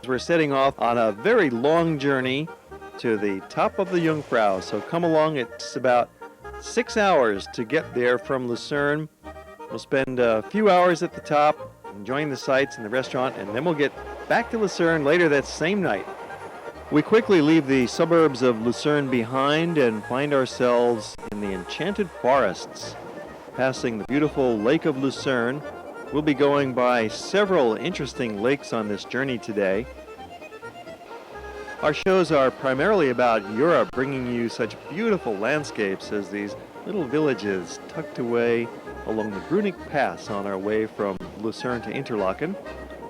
We're setting off on a very long journey to the top of the Jungfrau. So come along, it's about 6 hours to get there from Lucerne. We'll spend a few hours at the top enjoying the sights and the restaurant, and then we'll get back to Lucerne later that same night. We quickly leave the suburbs of Lucerne behind and find ourselves in the enchanted forests. Passing the beautiful Lake of Lucerne, we'll be going by several interesting lakes on this journey today. Our shows are primarily about Europe, bringing you such beautiful landscapes as these little villages tucked away along the Bruneck Pass on our way from Lucerne to Interlaken.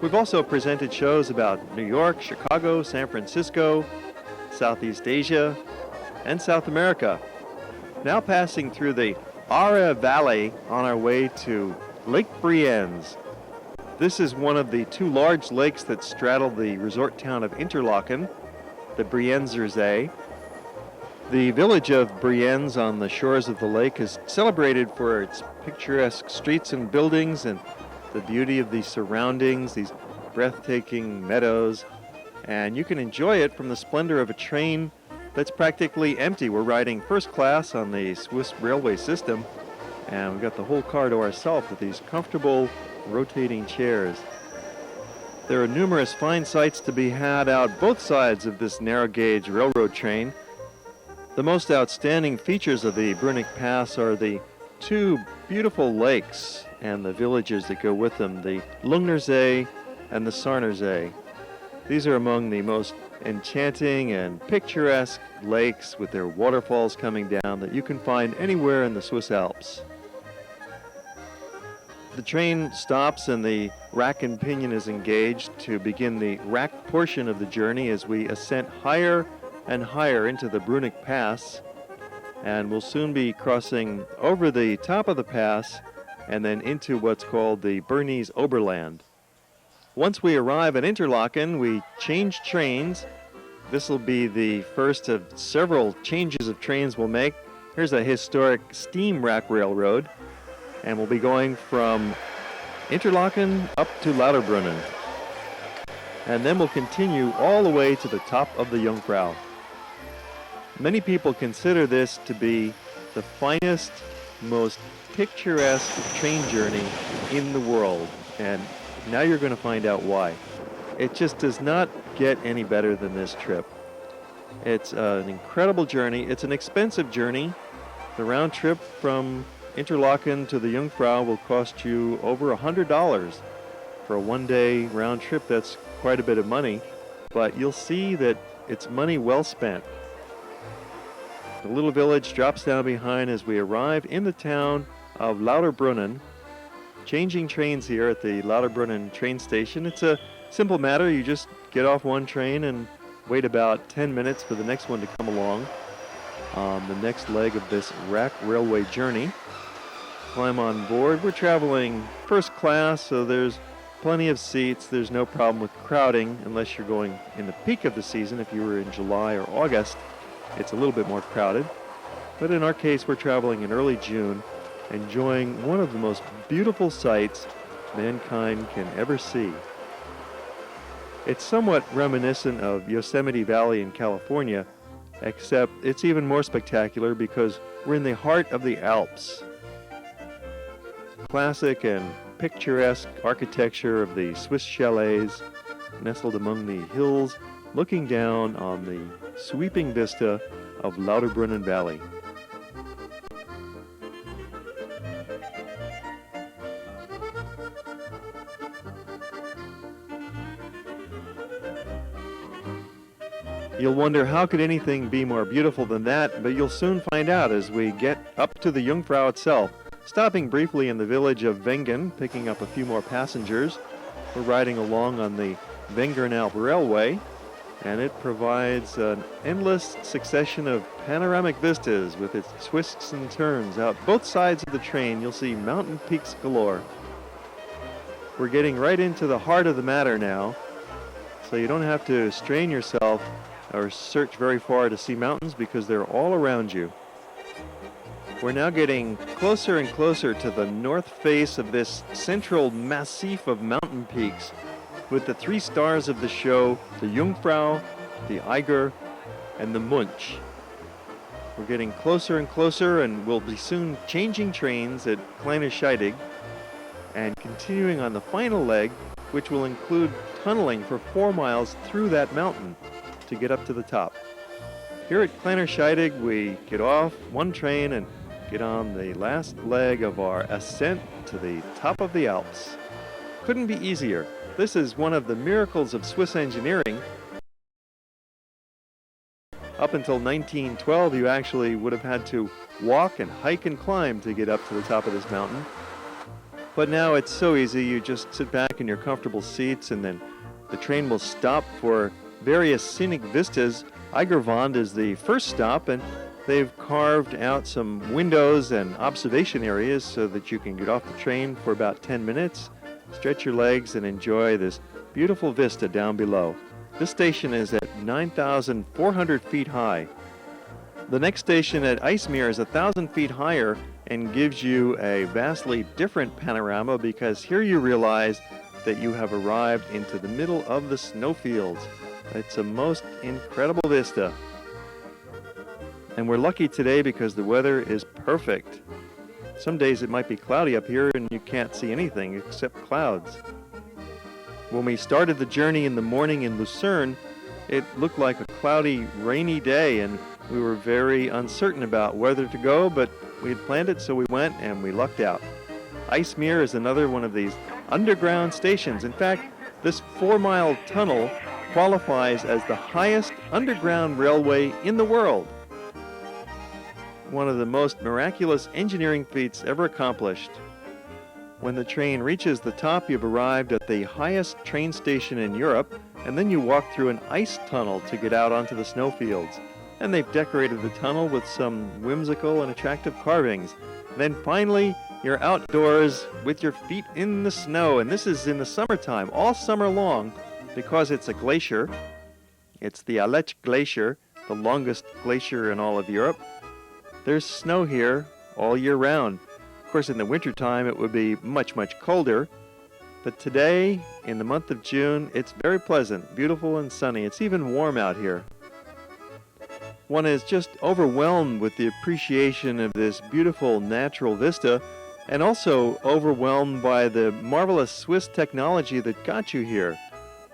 We've also presented shows about New York, Chicago, San Francisco, Southeast Asia, and South America. Now passing through the Aare Valley on our way to Lake Brienz. This is one of the two large lakes that straddle the resort town of Interlaken, the Brienzer See. The village of Brienz on the shores of the lake is celebrated for its picturesque streets and buildings and the beauty of the surroundings, these breathtaking meadows, and you can enjoy it from the splendor of a train that's practically empty. We're riding first class on the Swiss railway system, and we've got the whole car to ourselves with these comfortable rotating chairs. There are numerous fine sights to be had out both sides of this narrow gauge railroad train. The most outstanding features of the Bruneck Pass are the two beautiful lakes and the villages that go with them, the Lungner See and the Sarner See. These are among the most enchanting and picturesque lakes with their waterfalls coming down that you can find anywhere in the Swiss Alps. The train stops and the rack and pinion is engaged to begin the rack portion of the journey as we ascend higher and higher into the Bruneck Pass, and we'll soon be crossing over the top of the pass and then into what's called the Bernese Oberland. Once we arrive at Interlaken, we change trains. This will be the first of several changes of trains we'll make. Here's a historic steam rack railroad, and we'll be going from Interlaken up to Lauterbrunnen. And then we'll continue all the way to the top of the Jungfrau. Many people consider this to be the finest, most picturesque train journey in the world, and now you're going to find out why. It just does not get any better than this trip. It's an incredible journey. It's an expensive journey. The round trip from Interlaken to the Jungfrau will cost you over $100 for a one-day round trip. That's quite a bit of money, but you'll see that it's money well spent. The little village drops down behind as we arrive in the town of Lauterbrunnen. Changing trains here at the Lauterbrunnen train station. It's a simple matter. You just get off one train and wait about 10 minutes for the next one to come along on the next leg of this rack railway journey. Climb on board. We're traveling first class, so there's plenty of seats. There's no problem with crowding unless you're going in the peak of the season. If you were in July or August, it's a little bit more crowded. But in our case, we're traveling in early June, enjoying one of the most beautiful sights mankind can ever see. It's somewhat reminiscent of Yosemite Valley in California, except it's even more spectacular because we're in the heart of the Alps. Classic and picturesque architecture of the Swiss chalets nestled among the hills, looking down on the sweeping vista of Lauterbrunnen Valley. You'll wonder how could anything be more beautiful than that, but you'll soon find out as we get up to the Jungfrau itself. Stopping briefly in the village of Wengen, picking up a few more passengers. We're riding along on the Wengernalp Railway, and it provides an endless succession of panoramic vistas with its twists and turns. Out both sides of the train, you'll see mountain peaks galore. We're getting right into the heart of the matter now, so you don't have to strain yourself or search very far to see mountains because they're all around you. We're now getting closer and closer to the north face of this central massif of mountain peaks. with the three stars of the show, the Jungfrau, the Eiger, and the Munch. We're getting closer and closer, and we'll be soon changing trains at Kleine Scheidegg and continuing on the final leg, which will include tunneling for 4 miles through that mountain to get up to the top. Here at Kleine Scheidegg, we get off one train and get on the last leg of our ascent to the top of the Alps. Couldn't be easier. This is one of the miracles of Swiss engineering. Up until 1912, you actually would have had to walk and hike and climb to get up to the top of this mountain. But now it's so easy. You just sit back in your comfortable seats, and then the train will stop for various scenic vistas. Eigerwand is the first stop, and they've carved out some windows and observation areas so that you can get off the train for about 10 minutes, stretch your legs, and enjoy this beautiful vista down below. This station is at 9,400 feet high. The next station at IJsselmeer is 1,000 feet higher and gives you a vastly different panorama, because here you realize that you have arrived into the middle of the snowfields. It's a most incredible vista. And we're lucky today because the weather is perfect. Some days it might be cloudy up here and you can't see anything except clouds. When we started the journey in the morning in Lucerne, it looked like a cloudy, rainy day, and we were very uncertain about whether to go, but we had planned it, so we went and we lucked out. IJsselmeer is another one of these underground stations. In fact, this 4-mile tunnel qualifies as the highest underground railway in the world. One of the most miraculous engineering feats ever accomplished. When the train reaches the top, you've arrived at the highest train station in Europe, and then you walk through an ice tunnel to get out onto the snowfields. And they've decorated the tunnel with some whimsical and attractive carvings. Then finally, you're outdoors with your feet in the snow, and this is in the summertime, all summer long, because it's a glacier. It's the Alps Glacier, the longest glacier in all of Europe. There's snow here all year round. Of course, in the wintertime, it would be much, much colder. But today, in the month of June, it's very pleasant, beautiful and sunny. It's even warm out here. One is just overwhelmed with the appreciation of this beautiful natural vista, and also overwhelmed by the marvelous Swiss technology that got you here.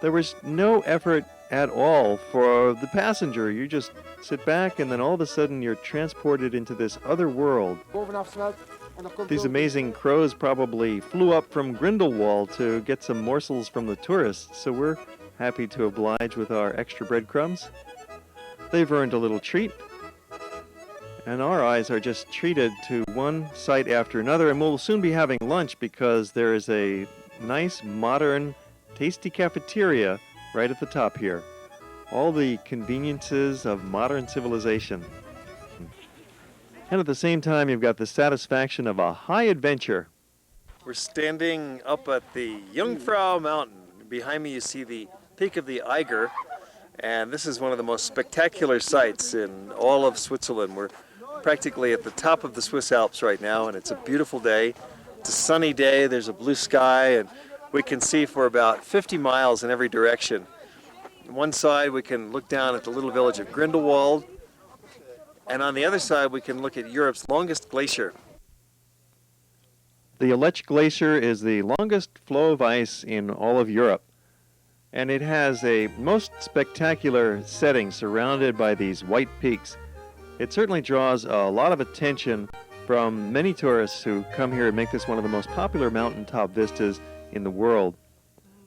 There was no effort at all for the passenger. You just sit back, and then all of a sudden you're transported into this other world. These amazing crows probably flew up from Grindelwald to get some morsels from the tourists, so we're happy to oblige with our extra breadcrumbs. They've earned a little treat, and our eyes are just treated to one sight after another, and we'll soon be having lunch because there is a nice, modern, tasty cafeteria right at the top here. All the conveniences of modern civilization. And at the same time, you've got the satisfaction of a high adventure. We're standing up at the Jungfrau mountain. Behind me you see the peak of the Eiger, and this is one of the most spectacular sights in all of Switzerland. We're practically at the top of the Swiss Alps right now, and it's a beautiful day. It's a sunny day, there's a blue sky, and we can see for about 50 miles in every direction. On one side we can look down at the little village of Grindelwald, and on the other side we can look at Europe's longest glacier. The Alps Glacier is the longest flow of ice in all of Europe, and it has a most spectacular setting surrounded by these white peaks. It certainly draws a lot of attention from many tourists who come here and make this one of the most popular mountaintop vistas in the world.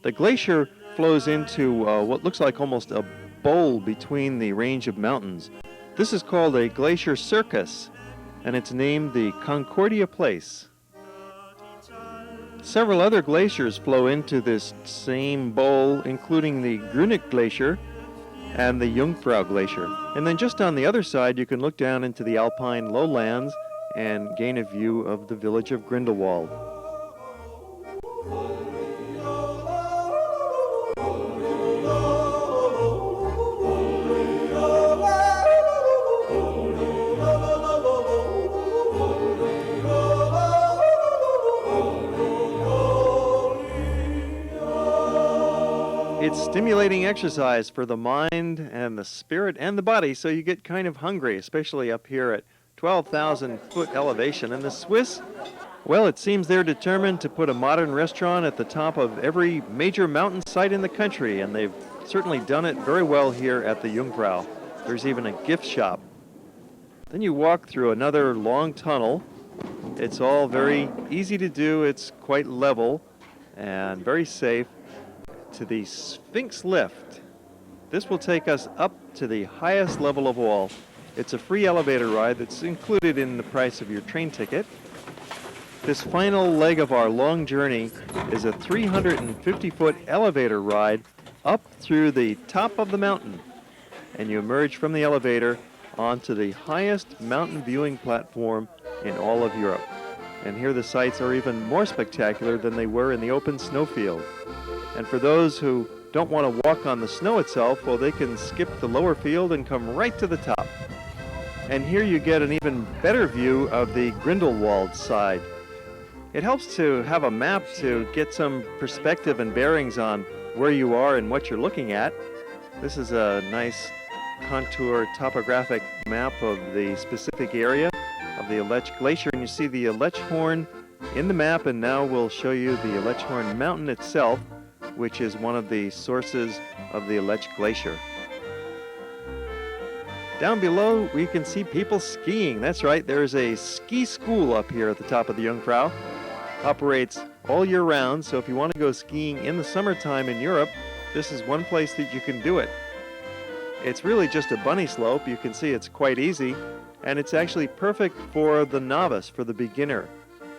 The glacier flows into what looks like almost a bowl between the range of mountains. This is called a glacier circus, and it's named the Concordia Place. Several other glaciers flow into this same bowl, including the Grünig Glacier and the Jungfrau Glacier. And then just on the other side, you can look down into the alpine lowlands and gain a view of the village of Grindelwald. stimulating exercise for the mind and the spirit and the body, so you get kind of hungry, especially up here at 12,000 foot elevation. And the Swiss, well, it seems they're determined to put a modern restaurant at the top of every major mountain site in the country, and they've certainly done it very well here at the Jungfrau. There's even a gift shop. Then you walk through another long tunnel. It's all very easy to do. It's quite level and very safe, to the Sphinx lift. This will take us up to the highest level of all. It's a free elevator ride that's included in the price of your train ticket. This final leg of our long journey is a 350-foot elevator ride up through the top of the mountain, and you emerge from the elevator onto the highest mountain viewing platform in all of Europe. And here the sights are even more spectacular than they were in the open snowfield. And for those who don't want to walk on the snow itself, well, they can skip the lower field and come right to the top. And here you get an even better view of the Grindelwald side. It helps to have a map to get some perspective and bearings on where you are and what you're looking at. This is a nice contour topographic map of the specific area of the Aletsch Glacier, and you see the Aletschhorn in the map, and now we'll show you the Aletschhorn mountain itself, which is one of the sources of the Aletsch Glacier. Down below, we can see people skiing. That's right, there's a ski school up here at the top of the Jungfrau. Operates all year round, so if you want to go skiing in the summertime in Europe, this is one place that you can do it. It's really just a bunny slope. You can see it's quite easy, and it's actually perfect for the novice, for the beginner.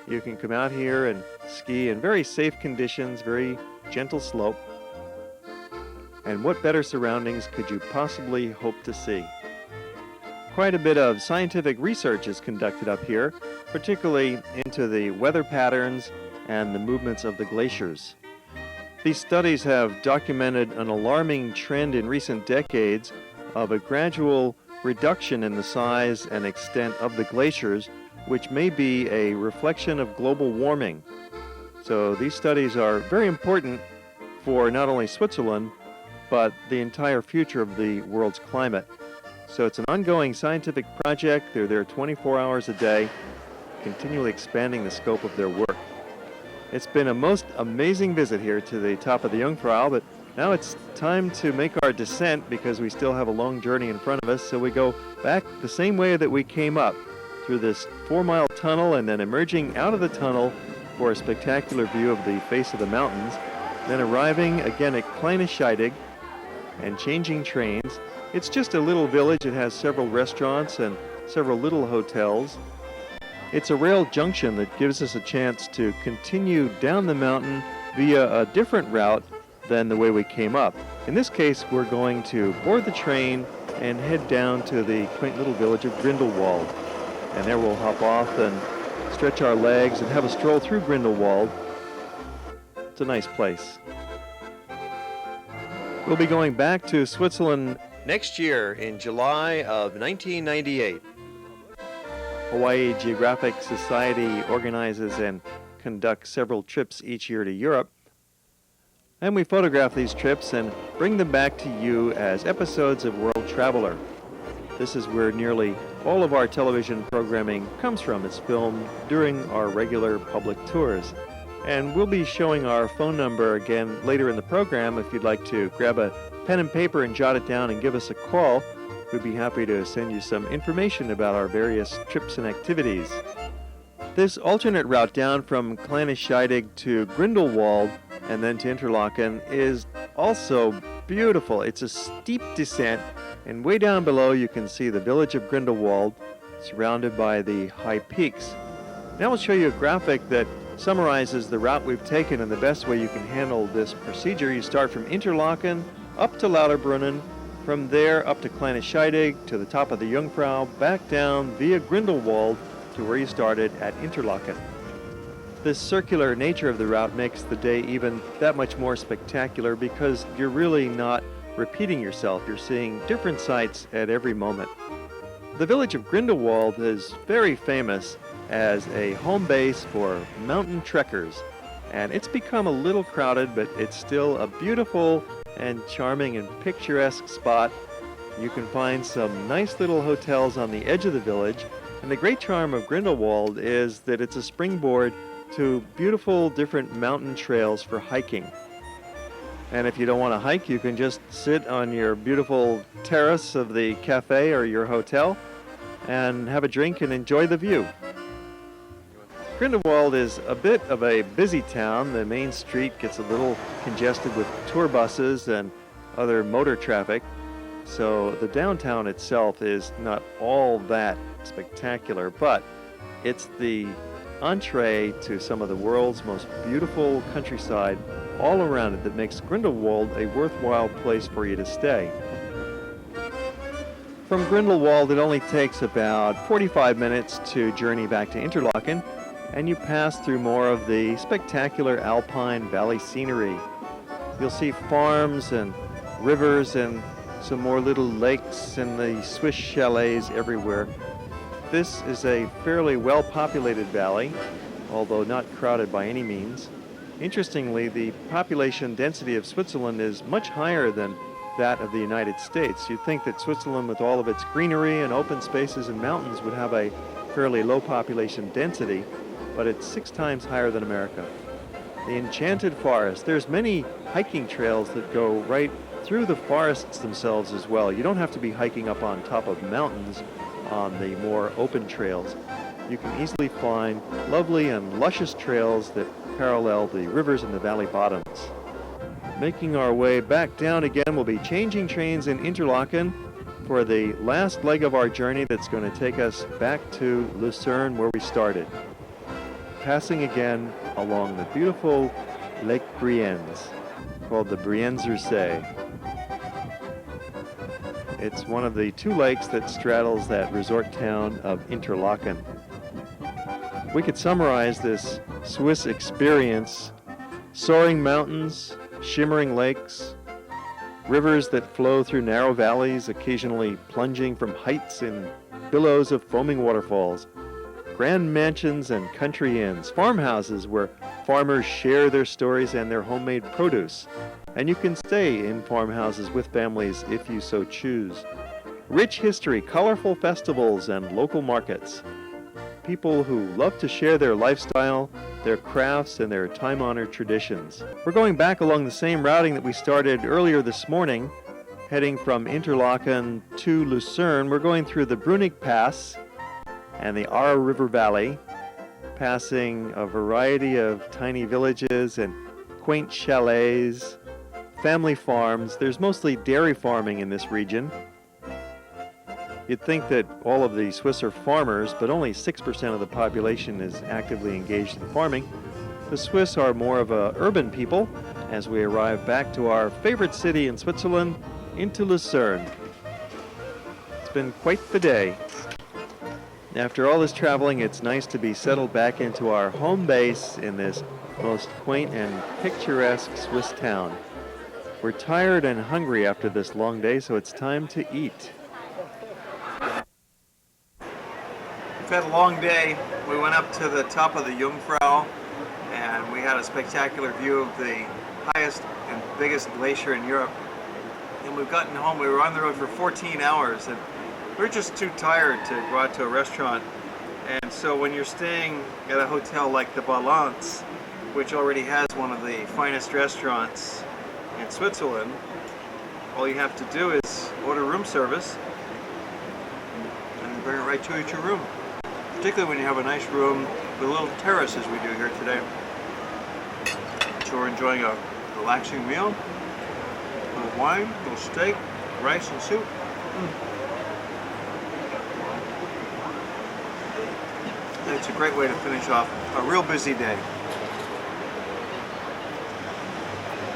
You can come out here and ski in very safe conditions, very gentle slope. And what better surroundings could you possibly hope to see? Quite a bit of scientific research is conducted up here, particularly into the weather patterns and the movements of the glaciers. These studies have documented an alarming trend in recent decades of a gradual reduction in the size and extent of the glaciers, which may be a reflection of global warming. So these studies are very important for not only Switzerland, but the entire future of the world's climate. So it's an ongoing scientific project. They're there 24 hours a day, continually expanding the scope of their work. It's been a most amazing visit here to the top of the Jungfrau, but now it's time to make our descent because we still have a long journey in front of us. So we go back the same way that we came up, through this 4-mile tunnel, and then emerging out of the tunnel for a spectacular view of the face of the mountains, then arriving again at Kleine Scheidegg and changing trains. It's just a little village. It has several restaurants and several little hotels. It's a rail junction that gives us a chance to continue down the mountain via a different route than the way we came up. In this case, we're going to board the train and head down to the quaint little village of Grindelwald. And there we'll hop off and stretch our legs and have a stroll through Grindelwald. It's a nice place. We'll be going back to Switzerland next year in July of 1998. Hawaii Geographic Society organizes and conducts several trips each year to Europe. And we photograph these trips and bring them back to you as episodes of World Traveler. This is where nearly all of our television programming comes from. It's filmed during our regular public tours. And we'll be showing our phone number again later in the program. If you'd like to grab a pen and paper and jot it down and give us a call, we'd be happy to send you some information about our various trips and activities. This alternate route down from Kleine Scheidegg to Grindelwald and then to Interlaken is also beautiful. It's a steep descent, and way down below you can see the village of Grindelwald surrounded by the high peaks. Now we'll show you a graphic that summarizes the route we've taken and the best way you can handle this procedure. You start from Interlaken up to Lauterbrunnen, from there up to Kleine Scheidegg to the top of the Jungfrau, back down via Grindelwald to where you started at Interlaken. This circular nature of the route makes the day even that much more spectacular because you're really not repeating yourself. You're seeing different sights at every moment. The village of Grindelwald is very famous as a home base for mountain trekkers, and it's become a little crowded, but it's still a beautiful and charming and picturesque spot. You can find some nice little hotels on the edge of the village, and the great charm of Grindelwald is that it's a springboard to beautiful different mountain trails for hiking. And if you don't want to hike, you can just sit on your beautiful terrace of the cafe or your hotel and have a drink and enjoy the view. Grindelwald is a bit of a busy town. The main street gets a little congested with tour buses and other motor traffic. So the downtown itself is not all that spectacular, but it's the entree to some of the world's most beautiful countryside all around it that makes Grindelwald a worthwhile place for you to stay. From Grindelwald, it only takes about 45 minutes to journey back to Interlaken, and you pass through more of the spectacular alpine valley scenery. You'll see farms and rivers and some more little lakes and the Swiss chalets everywhere. This is a fairly well-populated valley, although not crowded by any means. Interestingly, the population density of Switzerland is much higher than that of the United States. You'd think that Switzerland, with all of its greenery and open spaces and mountains, would have a fairly low population density, but it's 6 times higher than America. The Enchanted Forest. There's many hiking trails that go right through the forests themselves as well. You don't have to be hiking up on top of mountains on the more open trails. You can easily find lovely and luscious trails that parallel the rivers and the valley bottoms. Making our way back down again, we'll be changing trains in Interlaken for the last leg of our journey that's going to take us back to Lucerne where we started. Passing again along the beautiful Lake Brienz, called the Brienzer See. It's one of the 2 lakes that straddles that resort town of Interlaken. We could summarize this Swiss experience: soaring mountains, shimmering lakes, rivers that flow through narrow valleys, occasionally plunging from heights in billows of foaming waterfalls, grand mansions and country inns, farmhouses where farmers share their stories and their homemade produce, and you can stay in farmhouses with families if you so choose. Rich history, colorful festivals, and local markets. People who love to share their lifestyle, their crafts, and their time-honored traditions. We're going back along the same routing that we started earlier this morning, heading from Interlaken to Lucerne. We're going through the Brunig Pass and the Aare River Valley, passing a variety of tiny villages and quaint chalets, family farms. There's mostly dairy farming in this region. You'd think that all of the Swiss are farmers, but only 6% of the population is actively engaged in farming. The Swiss are more of a urban people as we arrive back to our favorite city in Switzerland, into Lucerne. It's been quite the day. After all this traveling, it's nice to be settled back into our home base in this most quaint and picturesque Swiss town. We're tired and hungry after this long day, so it's time to eat. We've had a long day. We went up to the top of the Jungfrau and we had a spectacular view of the highest and biggest glacier in Europe. And we've gotten home. We were on the road for 14 hours and we're just too tired to go out to a restaurant. And so when you're staying at a hotel like the Balance, which already has one of the finest restaurants in Switzerland, all you have to do is order room service and bring it right to you at your room. Particularly when you have a nice room with a little terrace as we do here today. So we're enjoying a relaxing meal, a little wine, a little steak, rice and soup. It's a great way to finish off a real busy day.